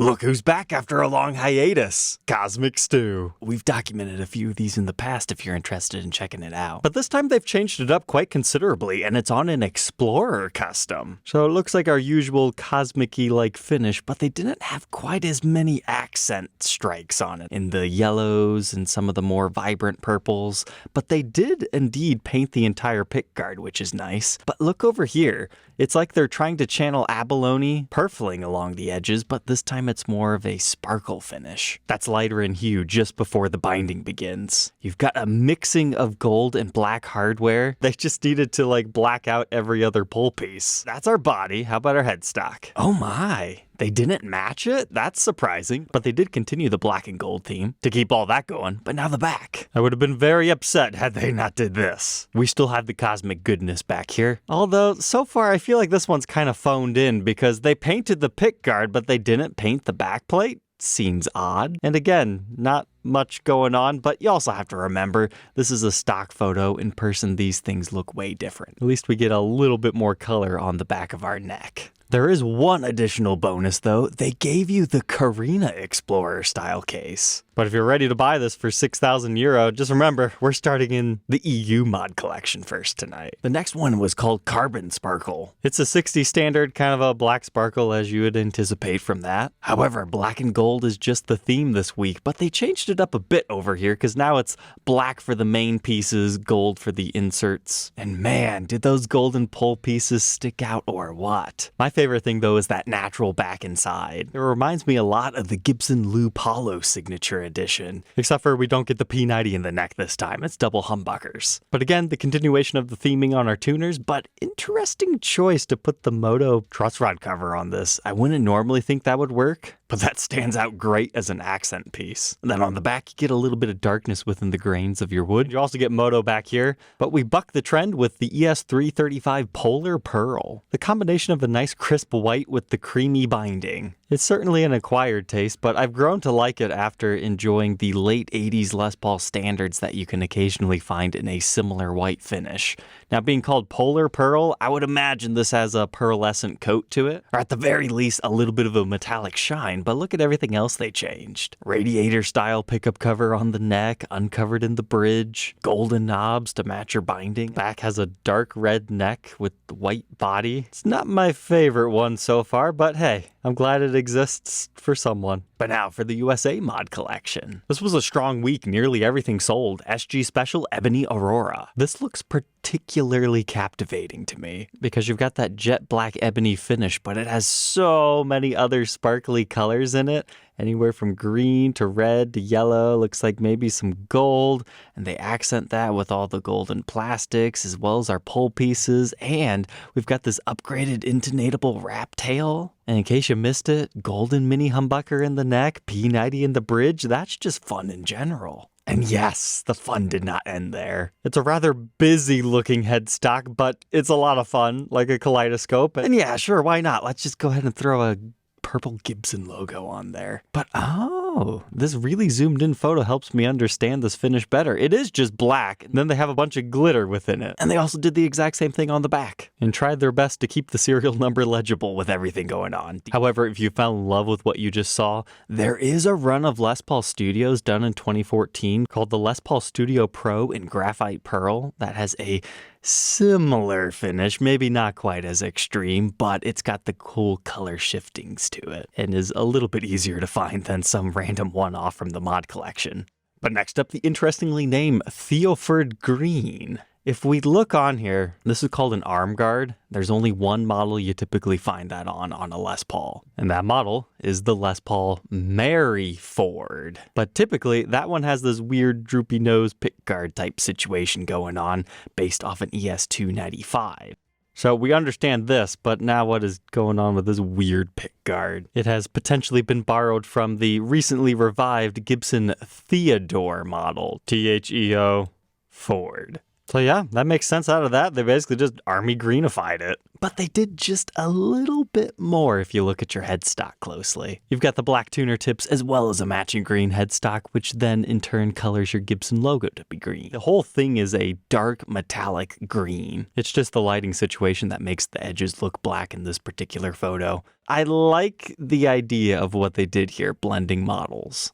Look who's back after a long hiatus. Cosmic Stew. We've documented a few of these in the past if you're interested in checking it out. But this time they've changed it up quite considerably, and it's on an Explorer custom. So it looks like our usual cosmic-y like finish, but they didn't have quite as many accent strikes on it in the yellows and some of the more vibrant purples. But they did indeed paint the entire pickguard, which is nice. But look over here. It's like they're trying to channel abalone, purfling along the edges, but this time it's more of a sparkle finish. That's lighter in hue just before the binding begins. You've got a mixing of gold and black hardware. They just needed to like black out every other pull piece. That's our body. How about our headstock? Oh my. They didn't match it? That's surprising. But they did continue the black and gold theme to keep all that going. But now the back. I would have been very upset had they not did this. We still have the cosmic goodness back here. Although, so far I feel like this one's kind of phoned in because they painted the pickguard, but they didn't paint the backplate. Seems odd. And again, not much going on, but you also have to remember this is a stock photo. In person, these things look way different. At least we get a little bit more color on the back of our neck. There is one additional bonus though. They gave you the Carina Explorer style case. But if you're ready to buy this for €6,000, just remember, we're starting in the EU mod collection first tonight. The next one was called Carbon Sparkle. It's a 60 standard, kind of a black sparkle as you would anticipate from that. However, black and gold is just the theme this week, but they changed it up a bit over here because now it's black for the main pieces, gold for the inserts. And man, did those golden pull pieces stick out or what? My favorite thing though is that natural back and side. It reminds me a lot of the Gibson Lou Paulo signature edition, except for we don't get the P90 in the neck this time. It's double humbuckers. But again, the continuation of the theming on our tuners, but interesting choice to put the Moto truss rod cover on this. I wouldn't normally think that would work, but that stands out great as an accent piece. And then on the back, you get a little bit of darkness within the grains of your wood. You also get Moto back here, but we buck the trend with the ES335 Polar Pearl. The combination of a nice crisp white with the creamy binding. It's certainly an acquired taste, but I've grown to like it after enjoying the late 80s Les Paul standards that you can occasionally find in a similar white finish. Now, being called Polar Pearl, I would imagine this has a pearlescent coat to it, or at the very least, a little bit of a metallic shine, but look at everything else they changed. Radiator-style pickup cover on the neck, uncovered in the bridge, golden knobs to match your binding. Back has a dark red neck with white body. It's not my favorite one so far, but hey, I'm glad it exists for someone. But now for the USA mod collection. This was a strong week, nearly everything sold. SG Special Ebony Aurora. This looks particularly captivating to me because you've got that jet black ebony finish, but it has so many other sparkly colors in it. Anywhere from green to red to yellow, looks like maybe some gold, and they accent that with all the golden plastics as well as our pull pieces, and we've got this upgraded intonatable wrap tail. And in case you missed it, golden mini humbucker in the neck, P90 in the bridge, that's just fun in general. And yes, the fun did not end there. It's a rather busy looking headstock, but it's a lot of fun, like a kaleidoscope. And yeah, sure, why not? Let's just go ahead and throw a purple Gibson logo on there. But oh, this really zoomed in photo helps me understand this finish better. It is just black, and then they have a bunch of glitter within it. And they also did the exact same thing on the back and tried their best to keep the serial number legible with everything going on. However, if you fell in love with what you just saw, there is a run of Les Paul Studios done in 2014 called the Les Paul Studio Pro in Graphite Pearl that has a similar finish, maybe not quite as extreme, but it's got the cool color shiftings to it and is a little bit easier to find than some random one-off from the mod collection. But next up, the interestingly named Theoford Green. If we look on here, this is called an arm guard. There's only one model you typically find that on a Les Paul. And that model is the Les Paul Mary Ford. But typically, that one has this weird droopy nose pickguard type situation going on based off an ES295. So we understand this, but now what is going on with this weird pickguard? It has potentially been borrowed from the recently revived Gibson Theodore model, THEO Ford. So yeah, that makes sense out of that. They basically just army greenified it. But they did just a little bit more if you look at your headstock closely. You've got the black tuner tips as well as a matching green headstock, which then in turn colors your Gibson logo to be green. The whole thing is a dark metallic green. It's just the lighting situation that makes the edges look black in this particular photo. I like the idea of what they did here, blending models.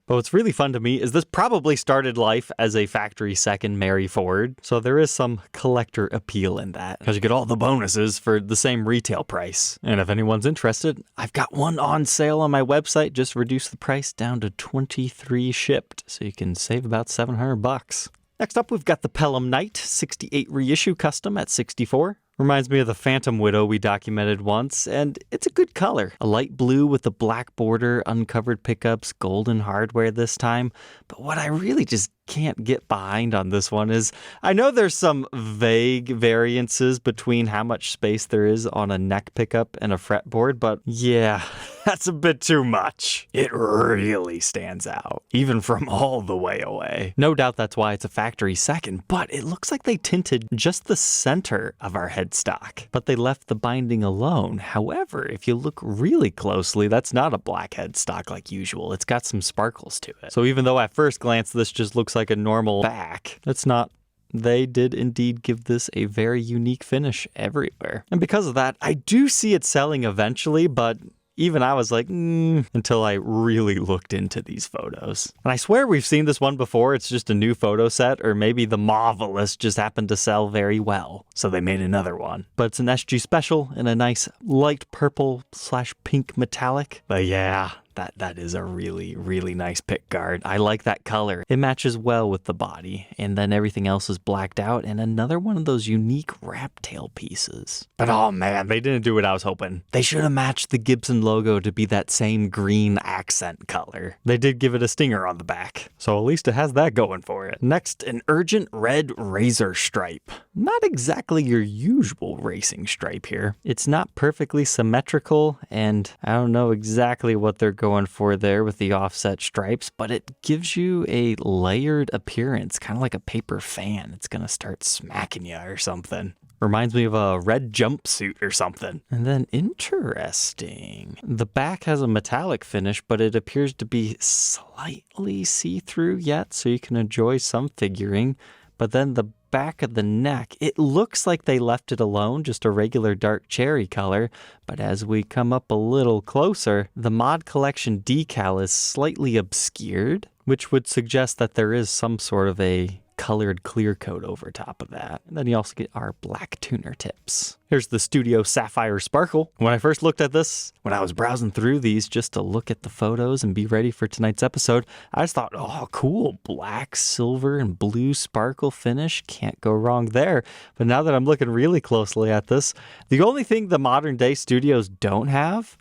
But what's really fun to me is this probably started life as a factory second Mary Ford, so there is some collector appeal in that, because you get all the bonuses for the same retail price. And if anyone's interested, I've got one on sale on my website, just reduced the price down to $23 shipped, so you can save about $700. Next up, we've got the Pelham Knight 68 reissue custom at $64. Reminds me of the Phantom Widow we documented once, and it's a good color. A light blue with the black border, uncovered pickups, golden hardware this time. But what I really just can't get behind on this one is, I know there's some vague variances between how much space there is on a neck pickup and a fretboard, but yeah, that's a bit too much. It really stands out, even from all the way away. No doubt that's why it's a factory second, but it looks like they tinted just the center of our headstock, but they left the binding alone. However, if you look really closely, that's not a black headstock like usual. It's got some sparkles to it. So even though at first glance this just looks like a normal back, it's not. They did indeed give this a very unique finish everywhere. And because of that, I do see it selling eventually, but even I was like, until I really looked into these photos. And I swear we've seen this one before. It's just a new photo set, or maybe the Marvelous just happened to sell very well, so they made another one. But it's an SG special in a nice light purple / pink metallic. But yeah, that is a really, really nice pick guard. I like that color. It matches well with the body, and then everything else is blacked out, and another one of those unique wrap tail pieces. But oh man, they didn't do what I was hoping. They should have matched the Gibson logo to be that same green accent color. They did give it a stinger on the back, so at least it has that going for it. Next, an Urgent Red Razor Stripe. Not exactly your usual racing stripe here. It's not perfectly symmetrical, and I don't know exactly what they're going for there with the offset stripes, but it gives you a layered appearance, kind of like a paper fan. It's gonna start smacking you or something. Reminds me of a red jumpsuit or something. And then interesting. The back has a metallic finish, but it appears to be slightly see-through yet, so you can enjoy some figuring. But then the back of the neck, it looks like they left it alone, just a regular dark cherry color, but as we come up a little closer, the Mod Collection decal is slightly obscured, which would suggest that there is some sort of a colored clear coat over top of that. And then you also get our black tuner tips. Here's the Studio Sapphire Sparkle. When I first looked at this, when I was browsing through these just to look at the photos and be ready for tonight's episode, I just thought, oh, cool, black, silver, and blue sparkle finish. Can't go wrong there. But now that I'm looking really closely at this, the only thing the modern day studios don't have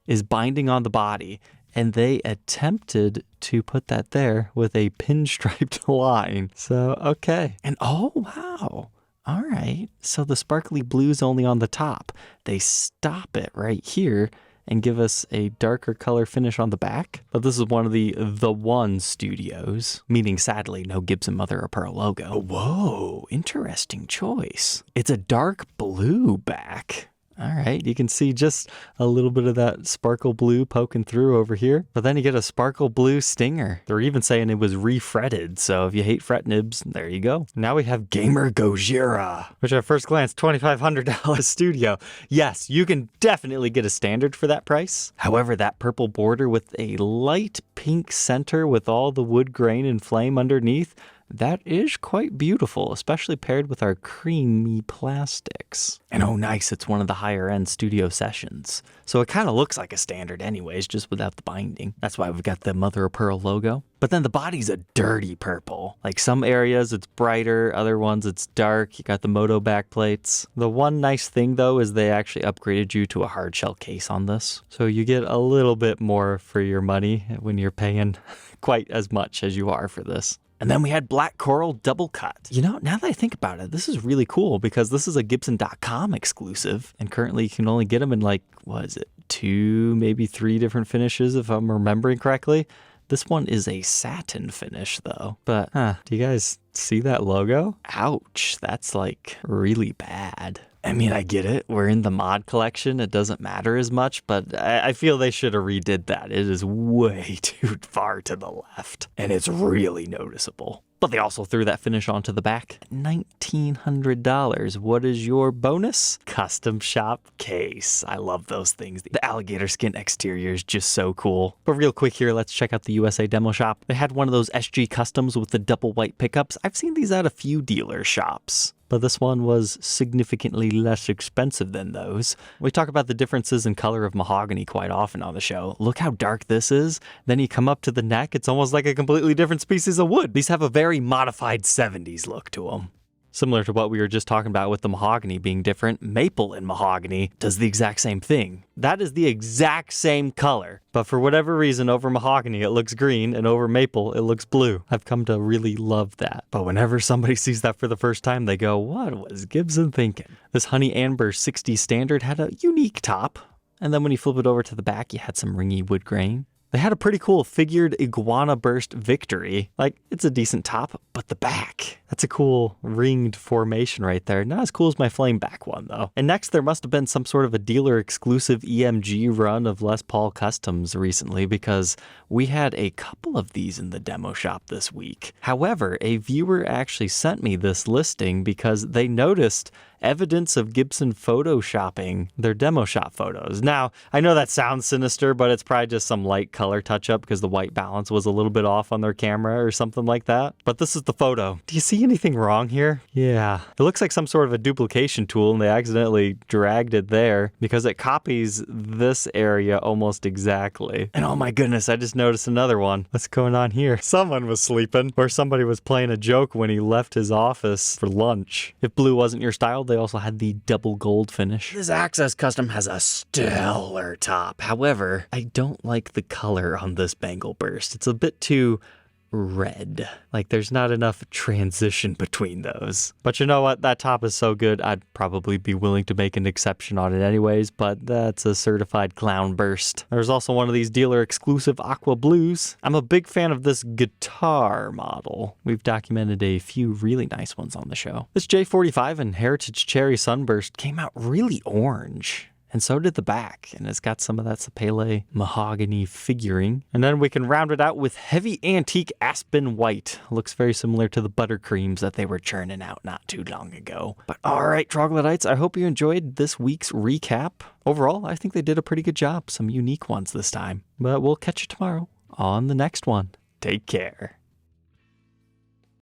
is binding on the body. And they attempted to put that there with a pinstriped line. So, okay. And oh, wow. All right. So the sparkly blue's only on the top. They stop it right here and give us a darker color finish on the back. But this is one of the One studios, meaning sadly no Gibson Mother of Pearl logo. Whoa, interesting choice. It's a dark blue back. All right, you can see just a little bit of that sparkle blue poking through over here. But then you get a sparkle blue stinger. They're even saying it was refretted, so if you hate fret nibs, there you go. Now we have Gamer Gojira, which at first glance, $2,500 studio. Yes, you can definitely get a standard for that price. However, that purple border with a light pink center with all the wood grain and flame underneath, that is quite beautiful, especially paired with our creamy plastics. And oh nice, it's one of the higher end studio sessions. So it kind of looks like a standard anyways, just without the binding. That's why we've got the Mother of Pearl logo. But then the body's a dirty purple. Like some areas it's brighter, other ones it's dark. You got the Moto backplates. The one nice thing though is they actually upgraded you to a hard shell case on this. So you get a little bit more for your money when you're paying quite as much as you are for this. And then we had Black Coral Double Cut. You know, now that I think about it, this is really cool because this is a Gibson.com exclusive. And currently you can only get them in like, what is it, 2, maybe 3 different finishes if I'm remembering correctly. This one is a satin finish though. But, do you guys see that logo? Ouch, that's like really bad. I mean, I get it. We're in the mod collection. It doesn't matter as much, but I feel they should have redid that. It is way too far to the left, and it's really noticeable. But they also threw that finish onto the back. $1,900. What is your bonus? Custom shop case. I love those things. The alligator skin exterior is just so cool. But real quick here, let's check out the USA demo shop. They had one of those SG customs with the double white pickups. I've seen these at a few dealer shops, but this one was significantly less expensive than those. We talk about the differences in color of mahogany quite often on the show. Look how dark this is. Then you come up to the neck, it's almost like a completely different species of wood. These have a very modified 70s look to them. Similar to what we were just talking about with the mahogany being different, maple and mahogany does the exact same thing. That is the exact same color, but for whatever reason over mahogany it looks green and over maple it looks blue. I've come to really love that. But whenever somebody sees that for the first time, they go, what was Gibson thinking? This Honey Amber 60 Standard had a unique top, and then when you flip it over to the back, you had some ringy wood grain. They had a pretty cool figured iguana burst Victory. Like, it's a decent top, but the back, that's a cool ringed formation right there. Not as cool as my flame back one, though. And next, there must have been some sort of a dealer exclusive EMG run of Les Paul Customs recently, because we had a couple of these in the demo shop this week. However, a viewer actually sent me this listing because they noticed evidence of Gibson photoshopping their demo shop photos. Now, I know that sounds sinister, but it's probably just some light color touch-up because the white balance was a little bit off on their camera or something like that. But this is the photo. Do you see anything wrong here? Yeah. It looks like some sort of a duplication tool, and they accidentally dragged it there because it copies this area almost exactly. And oh my goodness, I just noticed another one. What's going on here? Someone was sleeping, or somebody was playing a joke when he left his office for lunch. If blue wasn't your style, they also had the double gold finish. This Access Custom has a stellar top. However, I don't like the color on this Bengal Burst. It's a bit too red. Like, there's not enough transition between those. But you know what? That top is so good, I'd probably be willing to make an exception on it anyways, but that's a certified clown burst. There's also one of these dealer exclusive aqua blues. I'm a big fan of this guitar model. We've documented a few really nice ones on the show. This J45 and Heritage Cherry Sunburst came out really orange. And so did the back, and it's got some of that Sapele mahogany figuring. And then we can round it out with heavy antique aspen white. Looks very similar to the buttercreams that they were churning out not too long ago. But all right, troglodytes, I hope you enjoyed this week's recap. Overall, I think they did a pretty good job. Some unique ones this time. But we'll catch you tomorrow on the next one. Take care.